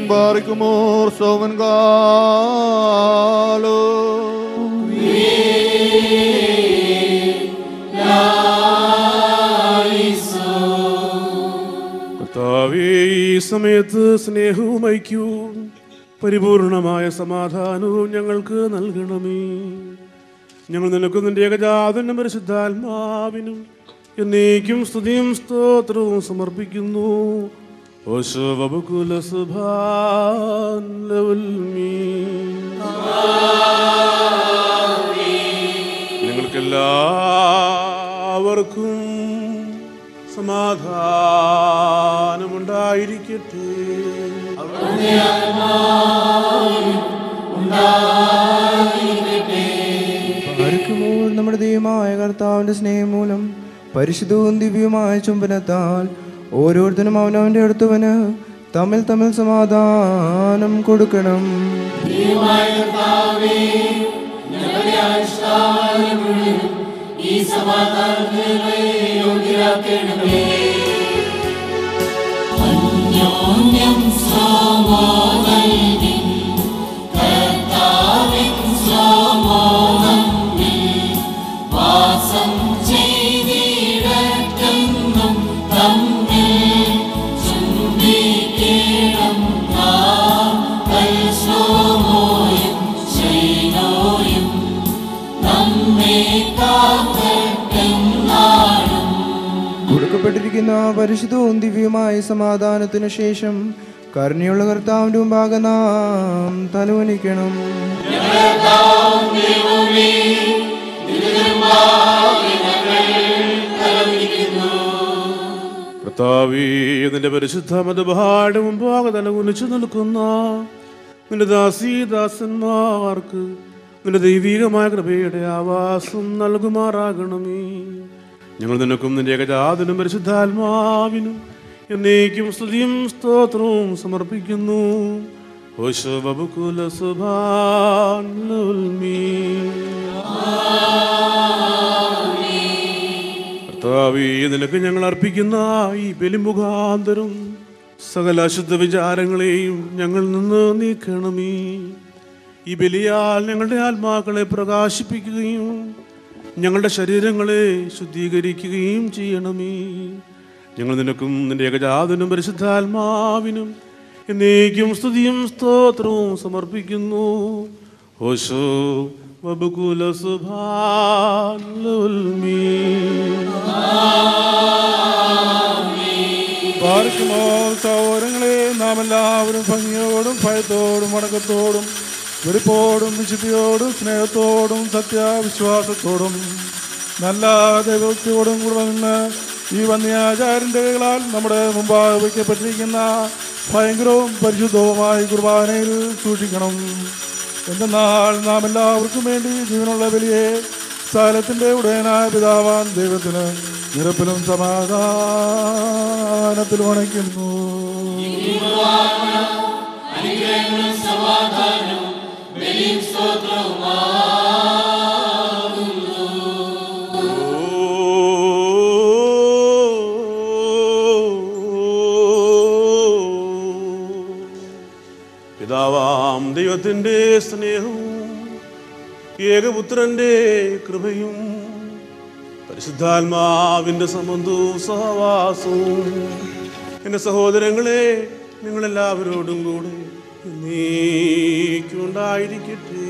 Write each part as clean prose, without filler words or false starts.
Barikmor soven galo കർത്താവേ, ഈ സമയത്ത് സ്നേഹവും ഐക്യവും പരിപൂർണമായ സമാധാനവും ഞങ്ങൾക്ക് നൽകണമേ. ഞങ്ങൾ നിനക്ക് നിന്റെ ഏകജാതനും പരിശുദ്ധാത്മാവിനും എന്നേക്കും സ്തുതിയും സ്തോത്രവും സമർപ്പിക്കുന്നു. നിങ്ങൾക്കെല്ലാവർക്കും സമാധാനമുണ്ടായിരിക്കട്ടെ. നമ്മുടെ ദൈവമായ കർത്താവിന്റെ സ്നേഹം മൂലം പരിശുദ്ധവും ദിവ്യവുമായ ചുംബനത്താൽ ഓരോരുത്തരും അവനവന്റെ അടുത്തവന് തമ്മിൽ തമ്മിൽ സമാധാനം കൊടുക്കണം. കൊടുക്കപ്പെട്ടിരിക്കുന്ന പരിശുദ്ധവും ദിവ്യമായ സമാധാനത്തിനു ശേഷം കരുണയുള്ള കർത്താവിന്റെ മുമ്പാകെ നാം തലവനിക്കണം. കർത്താവേ, നിന്റെ പരിശുദ്ധ മതപാഠ മുമ്പാകെ തലകുനിച്ചു നിൽക്കുന്ന നിന്റെ ദാസീദാസന്മാർക്ക് നിന്റെ ദൈവികമായ കൃപയുടെ ആവാസം നൽകുമാറാകണമേ. ഞങ്ങൾ നിനക്കും നിന്റെ ഏകജാതനും പരിശുദ്ധാത്മാവിനും എന്നേക്കും സ്തുതിയും സ്തോത്രവും സമർപ്പിക്കുന്നു. കർത്താവേ, നിനക്ക് ഞങ്ങൾ അർപ്പിക്കുന്ന ഈ ബലിമുഖാന്തരം സകല അശുദ്ധ വിചാരങ്ങളെയും ഞങ്ങൾ നിന്ന് നീക്കണമേ. ഈ ബലിയാൽ ഞങ്ങളുടെ ആത്മാക്കളെ പ്രകാശിപ്പിക്കുകയും ഞങ്ങളുടെ ശരീരങ്ങളെ ശുദ്ധീകരിക്കുകയും ചെയ്യണമേ. ഞങ്ങൾ നിനക്കും നിന്റെ ഏകജാതനും പരിശുദ്ധാത്മാവിനും എന്നേക്കും സ്തുതിയും സ്തോത്രവും സമർപ്പിക്കുന്നു. ഓശോ വബുകുല സഹോദരങ്ങളെ, നാം എല്ലാവരും ഭംഗിയോടും ഭയത്തോടും വണക്കത്തോടും വെടിപ്പോടും വിശുദ്ധിയോടും സ്നേഹത്തോടും സത്യവിശ്വാസത്തോടും നല്ല ദൈവഭക്തിയോടും കൂടെ നിന്ന് ഈ വന്യാചാര്യൻ്റെ കൈകളാൽ നമ്മുടെ മുമ്പാകെ വയ്ക്കപ്പെട്ടിരിക്കുന്ന ഭയങ്കരവും പരിശുദ്ധവുമായ കുർബാനയിൽ സൂക്ഷിക്കണം. എന്തെന്നാൽ നാം എല്ലാവർക്കും വേണ്ടി ജീവനുള്ള ബലിയെ സകലത്തിൻ്റെ ഉടയനായ പിതാവാൻ ദൈവത്തിന് നിരപ്പിലും സമാധാനത്തിലും അണയ്ക്കുന്നു. പിതാവാം ദൈവത്തിൻ്റെ സ്നേഹവും ഏകപുത്രന്റെ കൃപയും പരിശുദ്ധാത്മാവിൻ്റെ സംബന്ധവും സഹവാസവും എൻ്റെ സഹോദരങ്ങളെ നിങ്ങളെല്ലാവരോടും കൂടെ നീക്കുണ്ടായിരിക്കട്ടെ.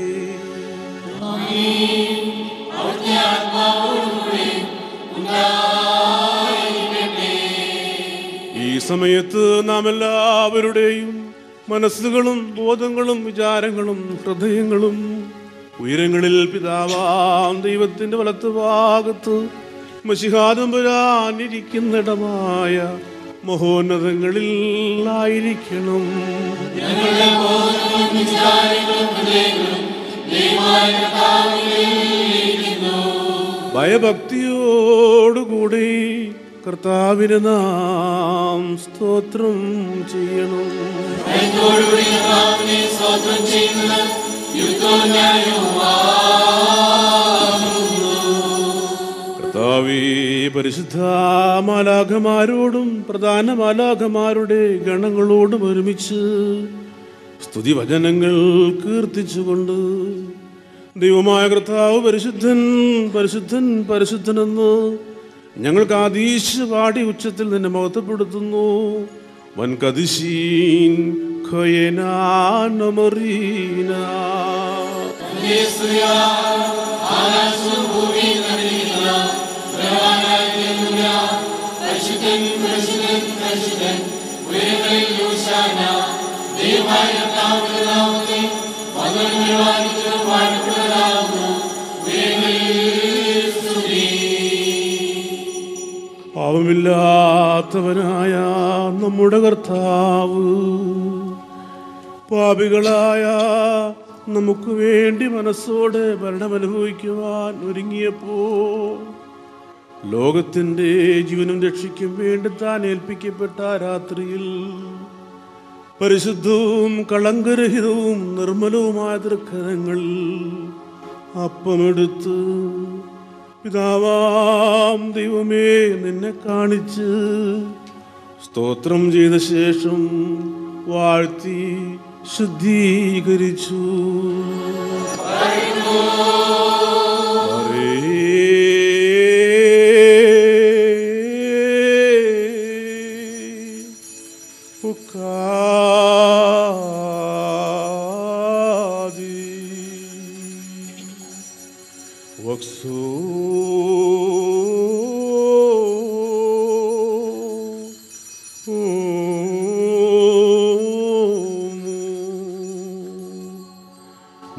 ഈ സമയത്ത് നാം എല്ലാവരുടെയും മനസ്സുകളും ബോധങ്ങളും വിചാരങ്ങളും ഹൃദയങ്ങളും ഉയരങ്ങളിൽ പിതാവാം ദൈവത്തിൻ്റെ വലത്ത് ഭാഗത്ത് മശിഹാതമ്പുരാനിരിക്കുന്നിടമായ മഹോന്നതങ്ങളിൽ ആയിരിക്കണം. ഭയഭക്തിയോടുകൂടി കർത്താവിന് നാം സ്തോത്രം ചെയ്യണം. കർത്താവേ, പരിശുദ്ധ മാലാഖമാരോടും പ്രധാന മാലാഖമാരുടെ ഗണങ്ങളോടും ഒരുമിച്ച് സ്തുതിവചനങ്ങൾ കീർത്തിച്ചുകൊണ്ട് ദൈവമായ കർത്താവ് പരിശുദ്ധൻ പരിശുദ്ധൻ പരിശുദ്ധനെന്ന് ഞങ്ങൾക്ക് ആദീശ് പാടി ഉച്ചത്തിൽ നിന്നെ മഹത്വപ്പെടുത്തുന്നു. വൻകദിശീൻ ഖയനാനമറീന പാപമില്ലാത്തവനായ നമ്മുടെ കർത്താവ് പാപികളായ നമുക്ക് വേണ്ടി മനസ്സോടെ മരണമനുഭവിക്കുവാൻ ഒരുങ്ങിയപ്പോൾ ലോകത്തിൻ്റെ ജീവനും രക്ഷയ്ക്കും വേണ്ടി താൻ ഏൽപ്പിക്കപ്പെട്ട രാത്രിയിൽ പരിശുദ്ധവും കളങ്കരഹിതവും നിർമ്മലവുമായ തൃക്കരങ്ങൾ അപ്പമെടുത്ത് പിതാവാം ദൈവമേ നിന്നെ കാണിച്ച് സ്തോത്രം ചെയ്ത ശേഷം വാഴ്ത്തി ശുദ്ധീകരിച്ചു.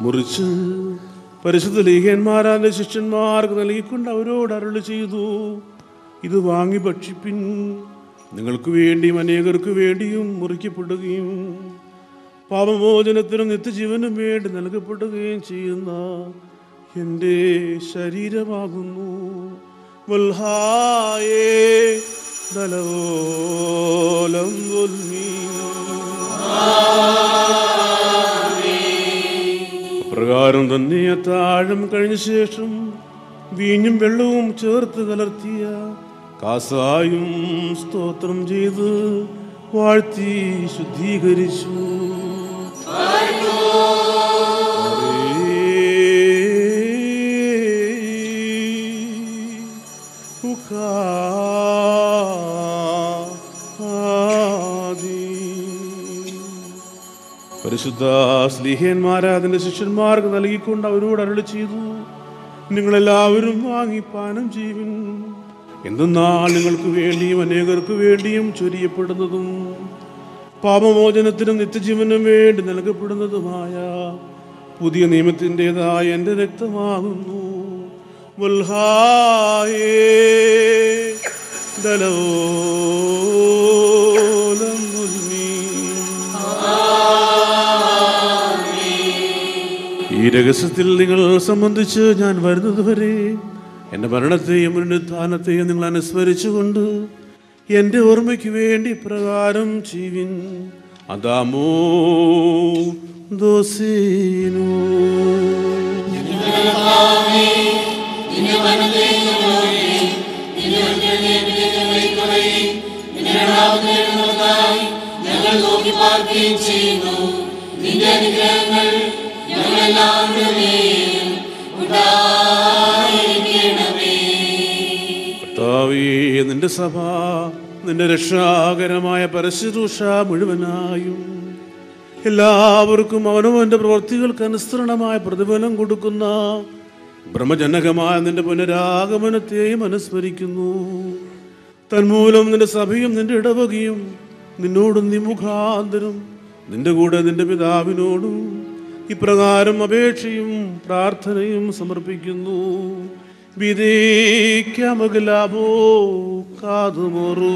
മുറിച്ച് പരിശുദ്ധ ലീഹന്മാരാന്റെ ശിഷ്യന്മാർക്ക് നൽകിക്കൊണ്ട് അവരോട് അരുളി ചെയ്തു, ഇത് വാങ്ങി ഭക്ഷിപ്പിൻ. നിങ്ങൾക്ക് വേണ്ടിയും അനേകർക്ക് വേണ്ടിയും മുറിക്കപ്പെടുകയും പാപമോചനത്തിനും നിത്യജീവനും വേണ്ടി നൽകപ്പെടുകയും ചെയ്യുന്ന എൻ്റെ ശരീരമാകുന്നു. വൽഹായേ ദലോലം ഉൽമീ. അപ്രകാരം തന്നെ താഴം കഴിഞ്ഞ ശേഷം വീഞ്ഞും വെള്ളവും ചേർത്ത് കലർത്തിയ കാസായും സ്തോത്രം ചെയ്ത് വാഴ്ത്തി ശുദ്ധീകരിച്ചു. പരിശുദ്ധ സ്ലീഹന്മാരെ അതിൻ്റെ ശിഷ്യന്മാർക്ക് നൽകിക്കൊണ്ട് അവരോട് അരുളി ചെയ്തു, നിങ്ങളെല്ലാവരും വാങ്ങി പാനം ചെയ്യുവിൻ. എന്തെന്നാൽ നിങ്ങൾക്ക് വേണ്ടിയും അനേകർക്ക് വേണ്ടിയും ചൊരിയപ്പെടുന്നതും പാപമോചനത്തിനും നിത്യജീവനും വേണ്ടി നൽകപ്പെടുന്നതുമായ പുതിയ നിയമത്തിൻ്റെതായ എൻ്റെ രക്തമാകുന്നു. വൽഹായേ ദലോലം ഉൽമീ. ഈ രഹസ്യത്തിൽ നിങ്ങൾ സംബന്ധിച്ച് ഞാൻ വരുന്നത് വരെ എൻ്റെ മരണത്തെയും പുനരുത്ഥാനത്തെയും നിങ്ങൾ അനുസ്മരിച്ചുകൊണ്ട് എൻ്റെ ഓർമ്മയ്ക്ക് വേണ്ടി പ്രകാരം ചെയ്യുവിൻ. അദാമോ ദോസീനോ. കർത്താവേ, നിന്റെ സഭ നിന്റെ രക്ഷാകരമായ പരശുരൂഷ മുഴുവനായും എല്ലാവർക്കും അവനവൻ്റെ പ്രവൃത്തികൾക്ക് അനുസരണമായ പ്രതിഫലം കൊടുക്കുന്ന ബ്രഹ്മജനകമായ നിന്റെ പുനരാഗമനത്തെയും അനുസ്മരിക്കുന്നു. തന്മൂലം നിന്റെ സഭയും നിന്റെ ഇടവകയും നിന്നോടും നീ മുഖാന്തരം നിന്റെ കൂടെ നിന്റെ പിതാവിനോടും ഇപ്രകാരം അപേക്ഷയും പ്രാർത്ഥനയും സമർപ്പിക്കുന്നു. വിധിക്കാമകലാഭോ കാതുമോറൂ.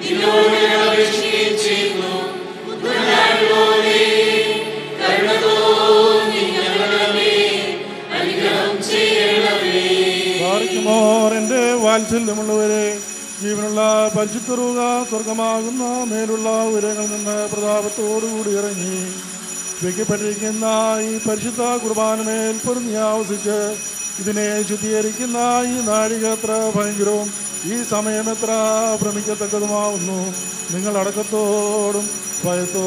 നിന്നോട് അപേക്ഷിക്കുകയും ചെയ്യുന്നു. ബാറയ്ക്കുമോർ എൻ്റെ വാത്സല്യമുള്ളവരെ, ജീവനുള്ള പരിശുദ്ധറുക സ്വർഗമാകുന്ന മേലുള്ള ഉയരങ്ങളിൽ നിന്ന് പ്രതാപത്തോടുകൂടി ഇറങ്ങി വയ്ക്കപ്പെട്ടിരിക്കുന്ന ഈ പരിശുദ്ധ കുർബാനമേൽ പൊരുന്നി ആവസിച്ച് ഇതിനെ ശുദ്ധീകരിക്കുന്ന ഈ നാഴിക എത്ര ഭയങ്കരവും ഈ സമയം എത്ര ഭ്രമിക്കത്തക്കതുമാവുന്നു. നിങ്ങൾ അടക്കത്തോടും ഭയത്തോടും